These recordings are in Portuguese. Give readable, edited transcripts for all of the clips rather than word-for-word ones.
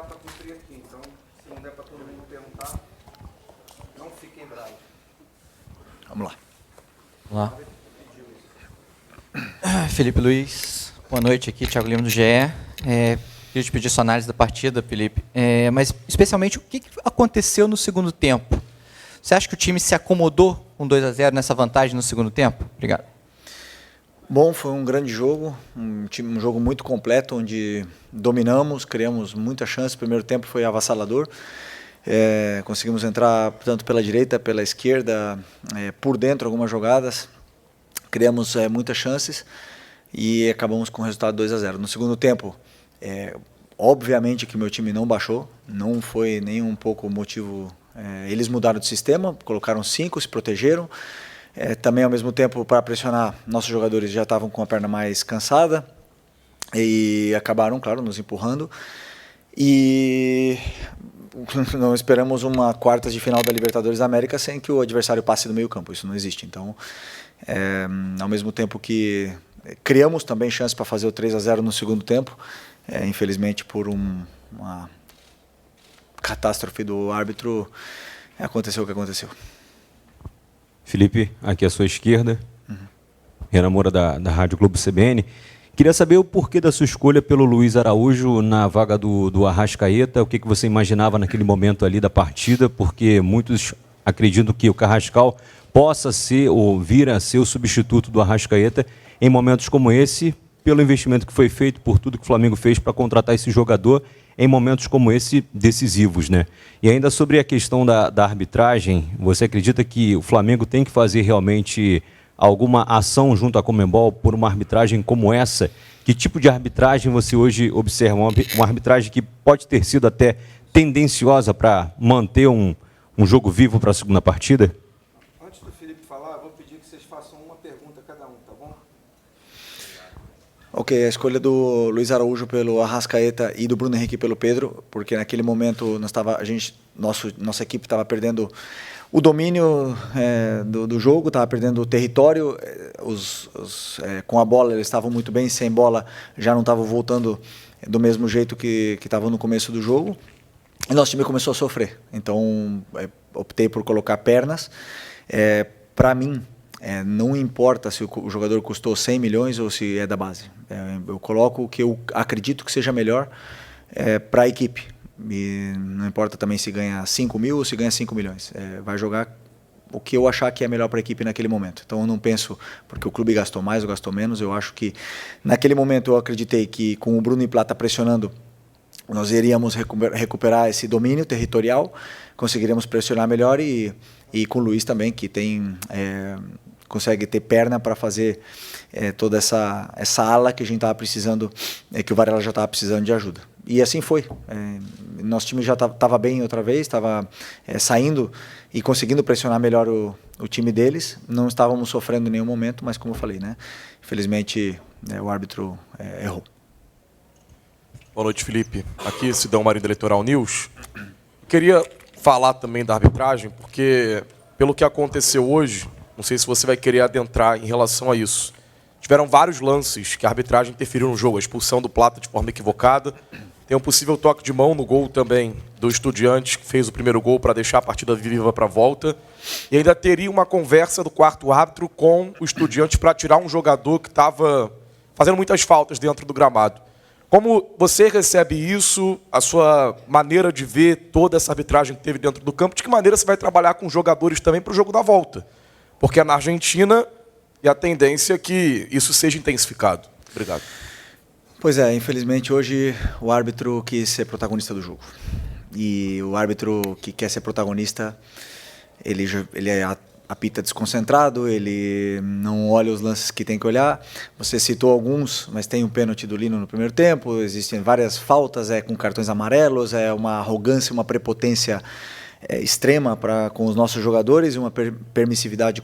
para cumprir aqui, então se não der para todo mundo perguntar, não fiquem bravos. Vamos lá. Vamos lá. Felipe Luiz, boa noite aqui, Thiago Lima do GE. Queria te pedir sua análise da partida, Felipe, mas especialmente o que aconteceu no segundo tempo? Você acha que o time se acomodou com 2-0 nessa vantagem no segundo tempo? Obrigado. Bom, foi um grande jogo, um jogo muito completo, onde dominamos, criamos muita chance. O primeiro tempo foi avassalador. Conseguimos entrar tanto pela direita, pela esquerda, por dentro algumas jogadas. Criamos muitas chances e acabamos com o resultado 2-0. No segundo tempo, obviamente que meu time não baixou, não foi nem um pouco o motivo. Eles mudaram de sistema, colocaram 5, se protegeram. Também, ao mesmo tempo, para pressionar, nossos jogadores já estavam com a perna mais cansada e acabaram, claro, nos empurrando. E não esperamos uma quartas de final da Libertadores da América sem que o adversário passe do meio campo, isso não existe. Então, ao mesmo tempo que criamos também chance para fazer o 3-0 no segundo tempo, infelizmente por uma catástrofe do árbitro, aconteceu o que aconteceu. Felipe, aqui à sua esquerda, Renan Moura da Rádio Globo CBN. Queria saber o porquê da sua escolha pelo Luiz Araújo na vaga do Arrascaeta, o que você imaginava naquele momento ali da partida, porque muitos acreditam que o Carrascal possa ser ou vir a ser o substituto do Arrascaeta em momentos como esse, pelo investimento que foi feito, por tudo que o Flamengo fez para contratar esse jogador em momentos como esse decisivos, né? E ainda sobre a questão da arbitragem, você acredita que o Flamengo tem que fazer realmente alguma ação junto à Conmebol por uma arbitragem como essa? Que tipo de arbitragem você hoje observa? Uma arbitragem que pode ter sido até tendenciosa para manter um jogo vivo para a segunda partida? Antes do Felipe falar, vou pedir que vocês façam uma pergunta a cada um, tá bom? Ok, a escolha do Luiz Araújo pelo Arrascaeta e do Bruno Henrique pelo Pedro, porque naquele momento nossa equipe estava perdendo o domínio do jogo, estava perdendo o território, com a bola eles estavam muito bem, sem bola já não estavam voltando do mesmo jeito que estavam no começo do jogo, e nosso time começou a sofrer. Então optei por colocar pernas. Para mim, não importa se o jogador custou 100 milhões ou se é da base. Eu coloco o que eu acredito que seja melhor para a equipe. E não importa também se ganha 5 mil ou se ganha 5 milhões. Vai jogar o que eu achar que é melhor para a equipe naquele momento. Então eu não penso porque o clube gastou mais ou gastou menos. Eu acho que naquele momento eu acreditei que com o Bruno e Plata pressionando, nós iríamos recuperar esse domínio territorial, conseguiríamos pressionar melhor e com o Luiz também, que consegue ter perna para fazer toda essa ala que a gente estava precisando, que o Varela já estava precisando de ajuda. E assim foi. Nosso time já estava bem outra vez, estava saindo e conseguindo pressionar melhor o time deles. Não estávamos sofrendo em nenhum momento, mas como eu falei, né? Infelizmente o árbitro errou. Boa noite, Felipe. Aqui, Sidão Marinho da Eleitoral News. Queria falar também da arbitragem, porque pelo que aconteceu hoje, não sei se você vai querer adentrar em relação a isso. Tiveram vários lances que a arbitragem interferiu no jogo, a expulsão do Plata de forma equivocada. Tem um possível toque de mão no gol também do Estudiantes, que fez o primeiro gol para deixar a partida viva para a volta. E ainda teria uma conversa do quarto árbitro com o Estudiantes para tirar um jogador que estava fazendo muitas faltas dentro do gramado. Como você recebe isso, a sua maneira de ver toda essa arbitragem que teve dentro do campo, de que maneira você vai trabalhar com jogadores também para o jogo da volta? Porque é na Argentina e a tendência é que isso seja intensificado. Obrigado. Pois é, infelizmente hoje o árbitro quis ser protagonista do jogo. E o árbitro que quer ser protagonista, ele apita desconcentrado, ele não olha os lances que tem que olhar. Você citou alguns, mas tem um pênalti do Lino no primeiro tempo, existem várias faltas, com cartões amarelos, uma arrogância, uma prepotência extrema com os nossos jogadores e uma permissividade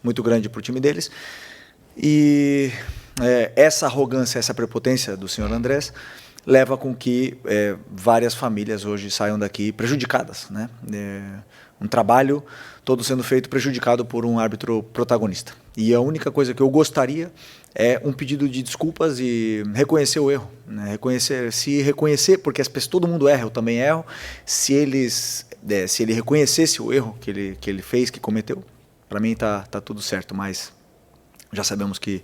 muito grande para o time deles. E essa arrogância, essa prepotência do senhor Andrés leva com que várias famílias hoje saiam daqui prejudicadas, né? Um trabalho todo sendo feito prejudicado por um árbitro protagonista. E a única coisa que eu gostaria é um pedido de desculpas e reconhecer o erro, né? Reconhecer, porque todo mundo erra, eu também erro. Se ele reconhecesse o erro que ele fez, que cometeu, para mim tá tudo certo, mas já sabemos que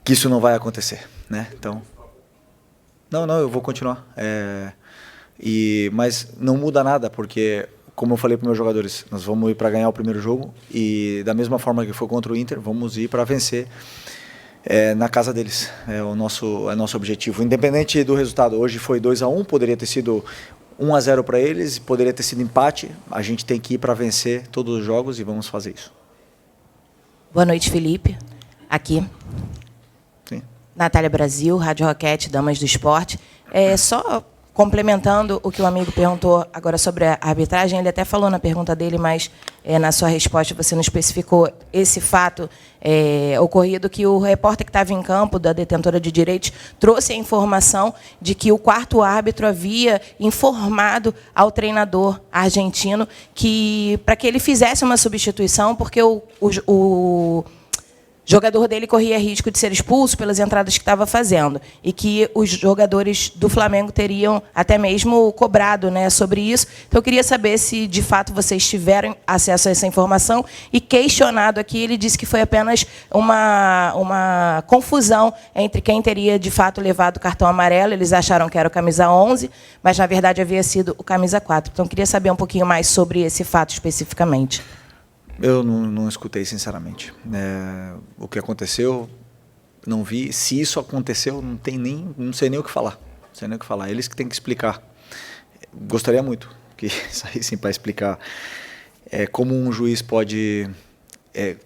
isso não vai acontecer, né? Então, não, eu vou continuar. Mas não muda nada, porque, como eu falei para meus jogadores, nós vamos ir para ganhar o primeiro jogo e, da mesma forma que foi contra o Inter, vamos ir para vencer na casa deles. É o nosso objetivo. Independente do resultado, hoje foi 2-1, poderia ter sido 1-0 para eles, poderia ter sido empate. A gente tem que ir para vencer todos os jogos e vamos fazer isso. Boa noite, Felipe. Aqui. Sim. Natália Brasil, Rádio Roquete, Damas do Esporte. Só complementando o que o amigo perguntou agora sobre a arbitragem, ele até falou na pergunta dele, mas na sua resposta você não especificou esse fato ocorrido, que o repórter que estava em campo, da detentora de direitos, trouxe a informação de que o quarto árbitro havia informado ao treinador argentino para que ele fizesse uma substituição, porque o jogador dele corria risco de ser expulso pelas entradas que estava fazendo, e que os jogadores do Flamengo teriam até mesmo cobrado, né, sobre isso. Então, eu queria saber se, de fato, vocês tiveram acesso a essa informação. E, questionado aqui, ele disse que foi apenas uma confusão entre quem teria, de fato, levado o cartão amarelo. Eles acharam que era o camisa 11, mas, na verdade, havia sido o camisa 4. Então, eu queria saber um pouquinho mais sobre esse fato especificamente. Eu não escutei, sinceramente. O que aconteceu, não vi. Se isso aconteceu, não sei nem o que falar. Não sei nem o que falar. Eles que têm que explicar. Gostaria muito que saíssem para explicar como um juiz pode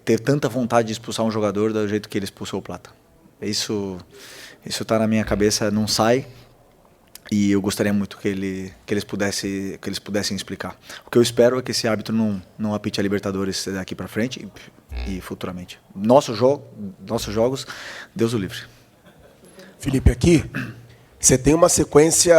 ter tanta vontade de expulsar um jogador do jeito que ele expulsou o Plata. Isso está na minha cabeça, não sai. E eu gostaria muito que eles pudessem explicar. O que eu espero é que esse árbitro não apite a Libertadores daqui para frente e futuramente. Nossos jogos, Deus o livre. Felipe, aqui, você tem uma sequência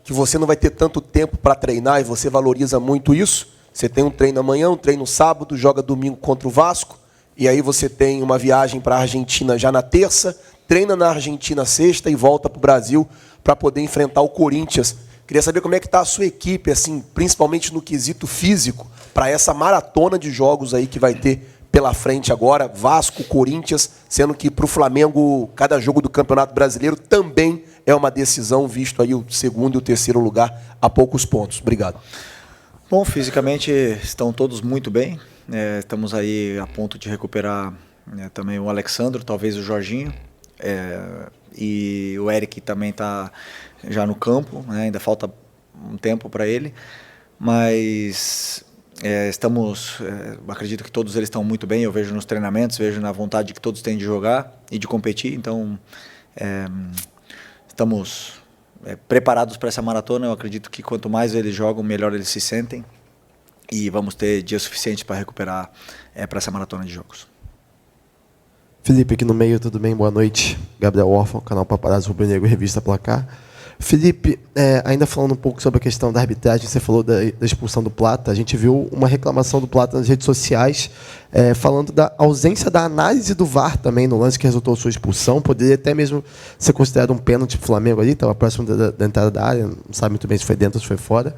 que você não vai ter tanto tempo para treinar e você valoriza muito isso. Você tem um treino amanhã, um treino sábado, joga domingo contra o Vasco, e aí você tem uma viagem para a Argentina já na terça, treina na Argentina sexta e volta para o Brasil para poder enfrentar o Corinthians. Queria saber como é que está a sua equipe, assim, principalmente no quesito físico, para essa maratona de jogos aí que vai ter pela frente agora, Vasco, Corinthians, sendo que para o Flamengo, cada jogo do Campeonato Brasileiro também é uma decisão, visto aí o segundo e o terceiro lugar a poucos pontos. Obrigado. Bom, fisicamente estão todos muito bem. Estamos aí a ponto de recuperar também o Alexandro, talvez o Jorginho. E o Eric também está já no campo, né? Ainda falta um tempo para ele, mas acredito que todos eles estão muito bem. Eu vejo nos treinamentos, vejo na vontade que todos têm de jogar e de competir, então estamos preparados para essa maratona. Eu acredito que quanto mais eles jogam, melhor eles se sentem, e vamos ter dias suficientes para recuperar para essa maratona de jogos. Felipe, aqui no meio, tudo bem? Boa noite. Gabriel Órfão, canal Paparazzo Rubro Negro, Revista Placar. Felipe, ainda falando um pouco sobre a questão da arbitragem, você falou da expulsão do Plata. A gente viu uma reclamação do Plata nas redes sociais, falando da ausência da análise do VAR também no lance que resultou sua expulsão. Poderia até mesmo ser considerado um pênalti para o Flamengo ali, estava próximo da entrada da área, não sabe muito bem se foi dentro ou se foi fora.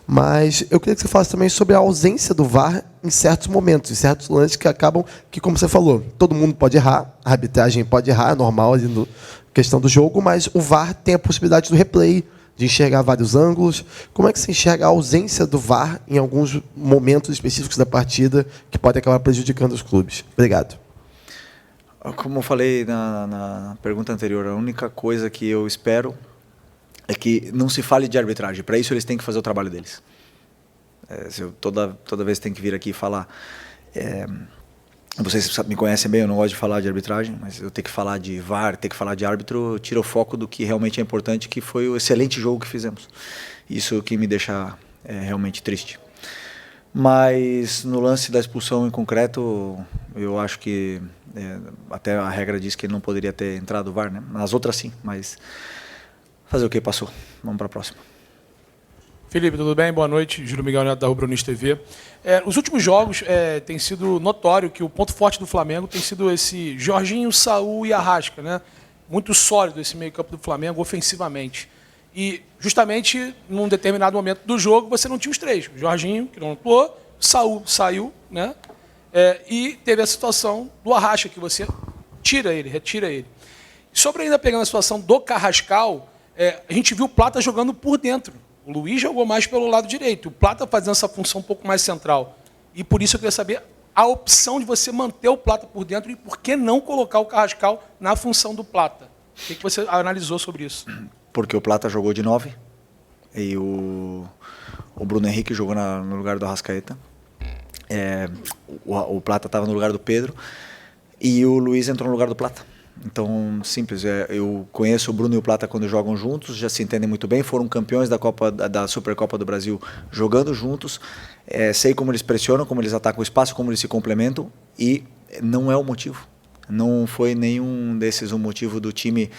Mas eu queria que você falasse também sobre a ausência do VAR em certos momentos, em certos lances que acabam, que como você falou, todo mundo pode errar, a arbitragem pode errar, é normal ali no questão do jogo, mas o VAR tem a possibilidade do replay, de enxergar vários ângulos. Como é que você enxerga a ausência do VAR em alguns momentos específicos da partida que pode acabar prejudicando os clubes? Obrigado. Como eu falei na pergunta anterior, a única coisa que eu espero é que não se fale de arbitragem. Para isso eles têm que fazer o trabalho deles. Toda vez tem que vir aqui e falar. Vocês me conhecem bem, eu não gosto de falar de arbitragem, mas eu tenho que falar de VAR, tenho que falar de árbitro, tira o foco do que realmente é importante, que foi o excelente jogo que fizemos. Isso que me deixa realmente triste. Mas no lance da expulsão em concreto, eu acho que até a regra diz que ele não poderia ter entrado o VAR, né? Nas outras sim, mas fazer o que passou. Vamos para a próxima. Felipe, tudo bem? Boa noite. Júlio Miguel Neto, da Rubro-News TV. Os últimos jogos tem sido notório que o ponto forte do Flamengo tem sido esse Jorginho, Saul e Arrasca, né? Muito sólido esse meio-campo do Flamengo ofensivamente. E, justamente, num determinado momento do jogo, você não tinha os três. O Jorginho, que não atuou, Saul saiu, né? E teve a situação do Arrasca, que você tira ele, retira ele. Sobre ainda pegando a situação do Carrascal, a gente viu o Plata jogando por dentro. O Luiz jogou mais pelo lado direito. O Plata fazendo essa função um pouco mais central. E por isso eu queria saber a opção de você manter o Plata por dentro e por que não colocar o Carrascal na função do Plata. O que você analisou sobre isso? Porque o Plata jogou de 9 e o Bruno Henrique jogou no lugar do Arrascaeta. O Plata estava no lugar do Pedro e o Luiz entrou no lugar do Plata. Então, simples, eu conheço o Bruno e o Plata quando jogam juntos, já se entendem muito bem, foram campeões da Supercopa do Brasil jogando juntos, sei como eles pressionam, como eles atacam o espaço, como eles se complementam, e não é o motivo. Não foi nenhum desses o motivo do time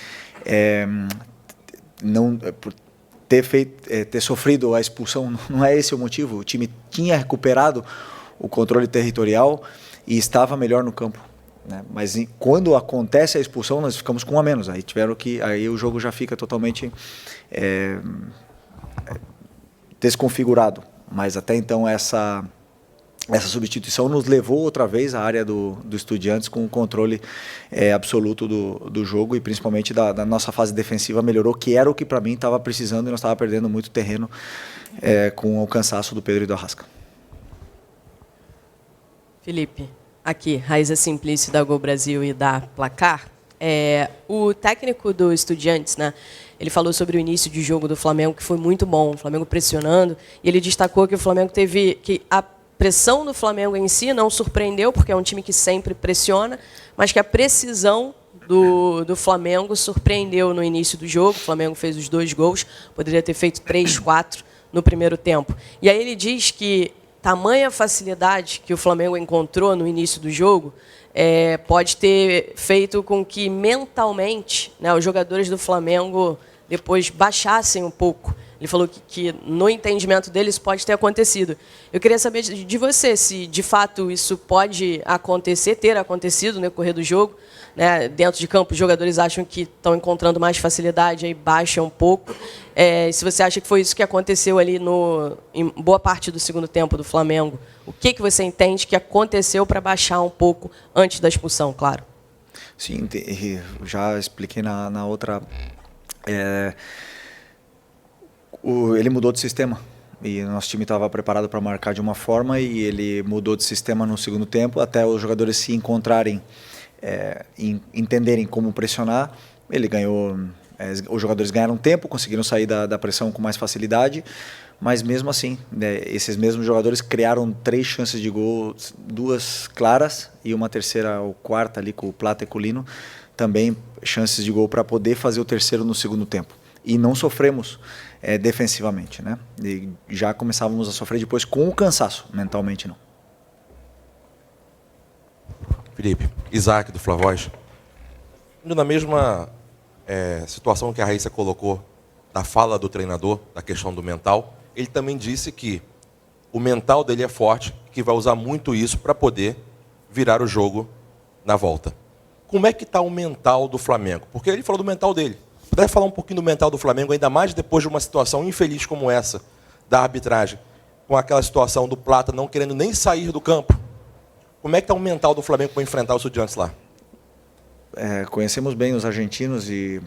ter sofrido a expulsão, não é esse o motivo. O time tinha recuperado o controle territorial e estava melhor no campo. Mas quando acontece a expulsão, nós ficamos com um a menos. Aí o jogo já fica totalmente desconfigurado. Mas até então essa substituição nos levou outra vez à área do Estudiantes com o controle absoluto do jogo e principalmente da nossa fase defensiva melhorou, que era o que para mim estava precisando e nós estava perdendo muito terreno com o cansaço do Pedro e do Arrasca. Felipe. Aqui, Raíza Simplício da Gol Brasil e da Placar. O técnico do Estudiantes, né, ele falou sobre o início de jogo do Flamengo, que foi muito bom, o Flamengo pressionando, e ele destacou que o Flamengo que a pressão do Flamengo em si não surpreendeu, porque é um time que sempre pressiona, mas que a precisão do Flamengo surpreendeu no início do jogo. O Flamengo fez os 2 gols, poderia ter feito 3, 4 no primeiro tempo. E aí ele diz que tamanha facilidade que o Flamengo encontrou no início do jogo pode ter feito com que mentalmente, né, os jogadores do Flamengo depois baixassem um pouco. Ele falou que no entendimento deles pode ter acontecido. Eu queria saber de você se de fato isso pode acontecer, ter acontecido no decorrer do jogo. Né, dentro de campo, os jogadores acham que estão encontrando mais facilidade, aí baixa um pouco. Se você acha que foi isso que aconteceu ali em boa parte do segundo tempo do Flamengo, o que você entende que aconteceu para baixar um pouco antes da expulsão, claro? Sim, já expliquei na outra. Ele mudou de sistema. E o nosso time estava preparado para marcar de uma forma e ele mudou de sistema no segundo tempo até os jogadores se encontrarem, entenderem como pressionar. Ele ganhou, os jogadores ganharam tempo, conseguiram sair da pressão com mais facilidade, mas mesmo assim, esses mesmos jogadores criaram 3 chances de gol, 2 claras e uma terceira ou quarta ali com o Plata e com o Lino, também chances de gol para poder fazer o terceiro no segundo tempo. E não sofremos defensivamente, né? E já começávamos a sofrer depois com o cansaço, mentalmente não. Felipe, Isaac do Flavoz. Na mesma situação que a Raíssa colocou da fala do treinador, da questão do mental, ele também disse que o mental dele é forte, que vai usar muito isso para poder virar o jogo na volta. Como é que está o mental do Flamengo? Porque ele falou do mental dele. Puder falar um pouquinho do mental do Flamengo, ainda mais depois de uma situação infeliz como essa, da arbitragem, com aquela situação do Plata não querendo nem sair do campo. Como é que está o mental do Flamengo para enfrentar os Estudiantes lá? Conhecemos bem os argentinos e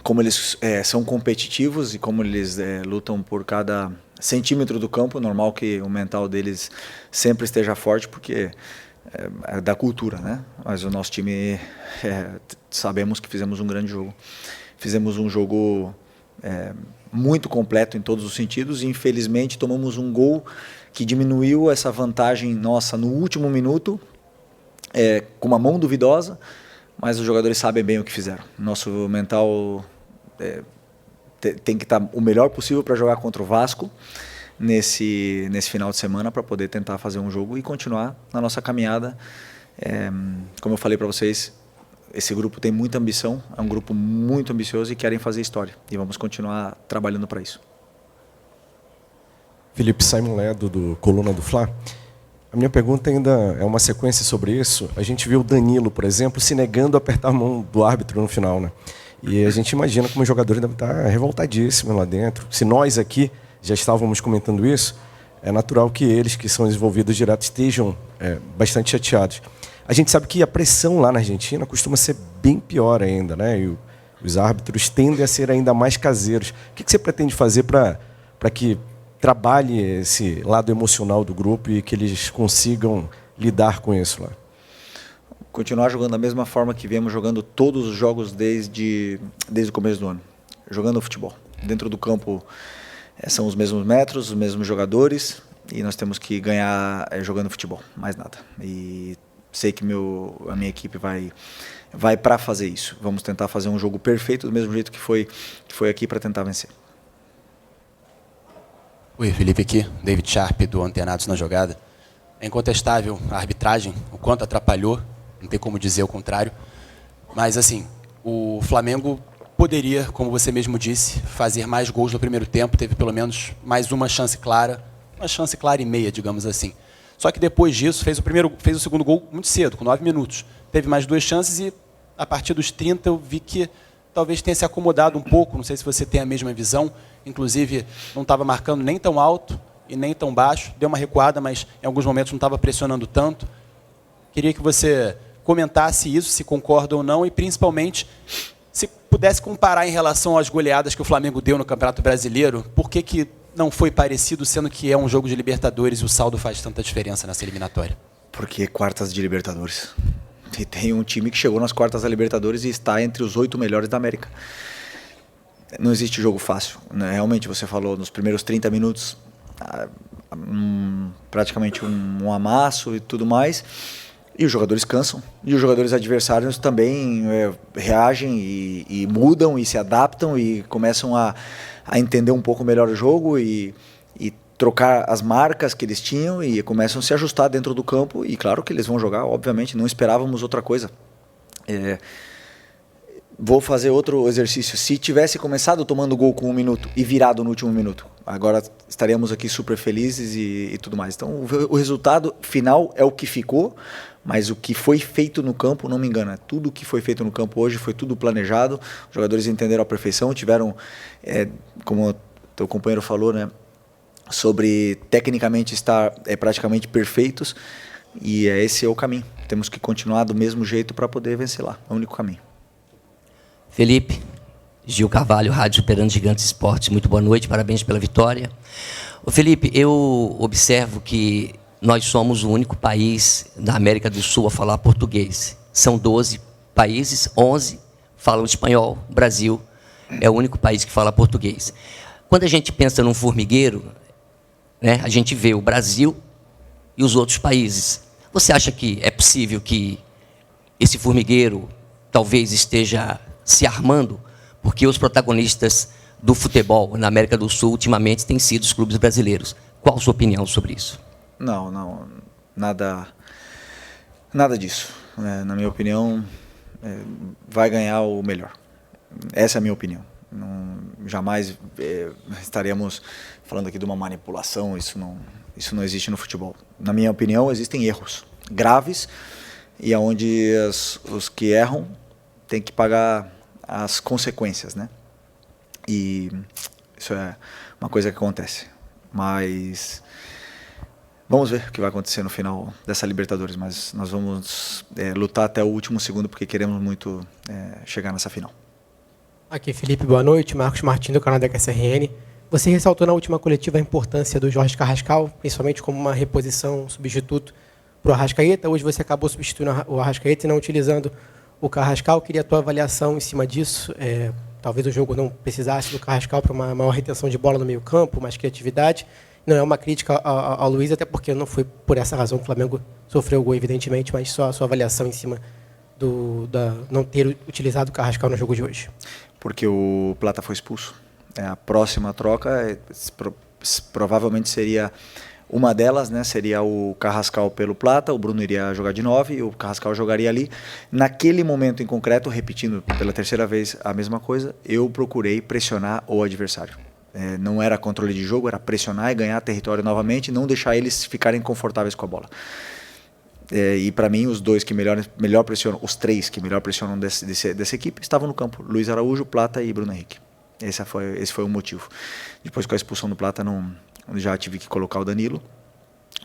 como eles são competitivos e como eles lutam por cada centímetro do campo. Normal que o mental deles sempre esteja forte, porque é da cultura, né? Mas o nosso time, sabemos que fizemos um grande jogo. Fizemos um jogo muito completo em todos os sentidos e infelizmente tomamos um gol que diminuiu essa vantagem nossa no último minuto, com uma mão duvidosa, mas os jogadores sabem bem o que fizeram. Nosso mental tem que estar o melhor possível para jogar contra o Vasco nesse final de semana, para poder tentar fazer um jogo e continuar na nossa caminhada. Como eu falei para vocês, esse grupo tem muita ambição, é um grupo muito ambicioso e querem fazer história. E vamos continuar trabalhando para isso. Felipe, Simon Ledo, do Coluna do Fla. A minha pergunta ainda é uma sequência sobre isso. A gente viu o Danilo, por exemplo, se negando a apertar a mão do árbitro no final, né? E a gente imagina como os jogadores devem estar revoltadíssimos lá dentro. Se nós aqui já estávamos comentando isso, é natural que eles, que são envolvidos direto, estejam bastante chateados. A gente sabe que a pressão lá na Argentina costuma ser bem pior ainda, né? E os árbitros tendem a ser ainda mais caseiros. O que você pretende fazer para que trabalhe esse lado emocional do grupo e que eles consigam lidar com isso lá? Continuar jogando da mesma forma que viemos jogando todos os jogos desde o começo do ano. Jogando futebol. Dentro do campo são os mesmos metros, os mesmos jogadores e nós temos que ganhar jogando futebol, mais nada. E sei que a minha equipe vai para fazer isso. Vamos tentar fazer um jogo perfeito do mesmo jeito que foi aqui para tentar vencer. Oi, Felipe aqui, David Sharp do Antenados na Jogada. É incontestável a arbitragem, o quanto atrapalhou, não tem como dizer o contrário. Mas, assim, o Flamengo poderia, como você mesmo disse, fazer mais gols no primeiro tempo, teve pelo menos mais uma chance clara e meia, digamos assim. Só que depois disso, fez o segundo gol muito cedo, com 9 minutos. Teve mais 2 chances e, a partir dos 30, eu vi que talvez tenha se acomodado um pouco, não sei se você tem a mesma visão, inclusive não estava marcando nem tão alto e nem tão baixo, deu uma recuada, mas em alguns momentos não estava pressionando tanto. Queria que você comentasse isso, se concorda ou não, e principalmente se pudesse comparar em relação às goleadas que o Flamengo deu no Campeonato Brasileiro, por que não foi parecido, sendo que é um jogo de Libertadores e o saldo faz tanta diferença nessa eliminatória? Porque quartas de Libertadores. E tem um time que chegou nas quartas da Libertadores e está entre os 8 melhores da América. Não existe jogo fácil, né? Realmente, você falou, nos primeiros 30 minutos, praticamente um amasso e tudo mais, e os jogadores cansam, e os jogadores adversários também reagem e mudam e se adaptam e começam a entender um pouco melhor o jogo e trocar as marcas que eles tinham e começam a se ajustar dentro do campo, e claro que eles vão jogar, obviamente, não esperávamos outra coisa. Vou fazer outro exercício. Se tivesse começado tomando gol com 1 minuto e virado no último minuto, agora estaríamos aqui super felizes e tudo mais. Então o resultado final é o que ficou, mas o que foi feito no campo não me engana. Tudo que foi feito no campo hoje foi tudo planejado, os jogadores entenderam a perfeição, tiveram, como o teu companheiro falou, né, sobre tecnicamente estar praticamente perfeitos, e esse é o caminho. Temos que continuar do mesmo jeito para poder vencer lá, é o único caminho. Felipe, Gil Carvalho, Rádio Superando Gigantes Esportes, muito boa noite, parabéns pela vitória. Ô Felipe, eu observo que nós somos o único país da América do Sul a falar português. São 12 países, 11 falam espanhol, o Brasil é o único país que fala português. Quando a gente pensa num formigueiro, né, a gente vê o Brasil e os outros países. Você acha que é possível que esse formigueiro talvez esteja se armando? Porque os protagonistas do futebol na América do Sul ultimamente têm sido os clubes brasileiros. Qual a sua opinião sobre isso? Não, nada disso. Na minha opinião, vai ganhar o melhor. Essa é a minha opinião. Jamais estaremos falando aqui de uma manipulação, isso não existe no futebol. Na minha opinião, existem erros graves e onde os que erram têm que pagar as consequências, né? E isso é uma coisa que acontece. Mas vamos ver o que vai acontecer no final dessa Libertadores, mas nós vamos lutar até o último segundo porque queremos muito chegar nessa final. Aqui, Felipe, boa noite. Marcos Martins, do canal da QSRN. Você ressaltou na última coletiva a importância do Jorge Carrascal, principalmente como uma reposição, um substituto para o Arrascaeta. Hoje você acabou substituindo o Arrascaeta e não utilizando o Carrascal. Queria a tua avaliação em cima disso. Talvez o jogo não precisasse do Carrascal para uma maior retenção de bola no meio campo, mais criatividade. Não é uma crítica ao Luiz, até porque não foi por essa razão que o Flamengo sofreu o gol, evidentemente, mas só a sua avaliação em cima não ter utilizado o Carrascal no jogo de hoje. Porque o Plata foi expulso. A próxima troca provavelmente seria uma delas, né? Seria o Carrascal pelo Plata, o Bruno iria jogar de 9 e o Carrascal jogaria ali. Naquele momento em concreto, repetindo pela terceira vez a mesma coisa, eu procurei pressionar o adversário. Não era controle de jogo, era pressionar e ganhar território novamente e não deixar eles ficarem confortáveis com a bola. E para mim, os dois que melhor pressionam, os três que melhor pressionam dessa equipe estavam no campo: Luiz Araújo, Plata e Bruno Henrique. Esse foi o motivo. Depois, com a expulsão do Plata, já tive que colocar o Danilo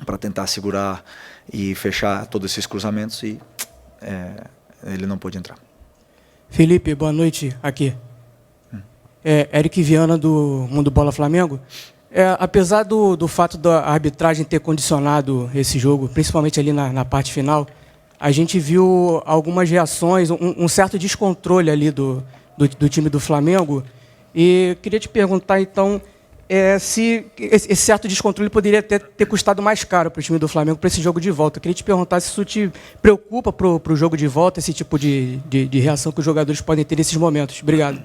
para tentar segurar e fechar todos esses cruzamentos e ele não pôde entrar. Felipe, boa noite aqui. Eric Viana, do Mundo Bola Flamengo. Apesar do fato da arbitragem ter condicionado esse jogo, principalmente ali na parte final, a gente viu algumas reações, um certo descontrole ali do time do Flamengo. E queria te perguntar, então, se esse certo descontrole poderia ter custado mais caro para o time do Flamengo para esse jogo de volta. Eu queria te perguntar se isso te preocupa para o jogo de volta, esse tipo de reação que os jogadores podem ter nesses momentos. Obrigado.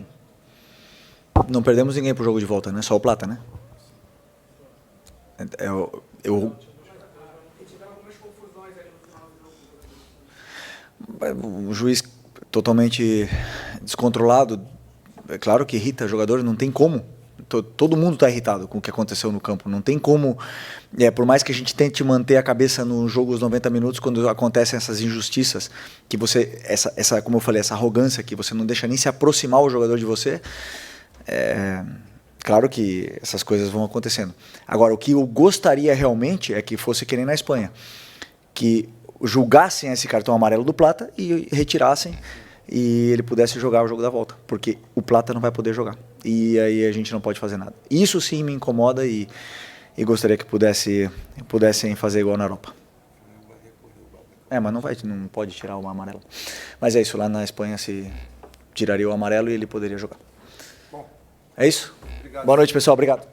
Não perdemos ninguém para o jogo de volta, né? Só o Plata, né? O juiz totalmente descontrolado, é claro que irrita jogadores, não tem como. Todo mundo está irritado com o que aconteceu no campo, não tem como, por mais que a gente tente manter a cabeça no jogo os 90 minutos, quando acontecem essas injustiças, que você, como eu falei, essa arrogância, que você não deixa nem se aproximar o jogador de você, claro que essas coisas vão acontecendo. Agora, o que eu gostaria realmente é que fosse que nem na Espanha, que julgassem esse cartão amarelo do Plata e retirassem e ele pudesse jogar o jogo da volta, porque o Plata não vai poder jogar. E aí a gente não pode fazer nada. Isso sim me incomoda e gostaria que pudessem fazer igual na Europa. Mas não pode tirar o amarelo. Mas é isso, lá na Espanha se tiraria o amarelo e ele poderia jogar. É isso? Obrigado. Boa noite, pessoal. Obrigado.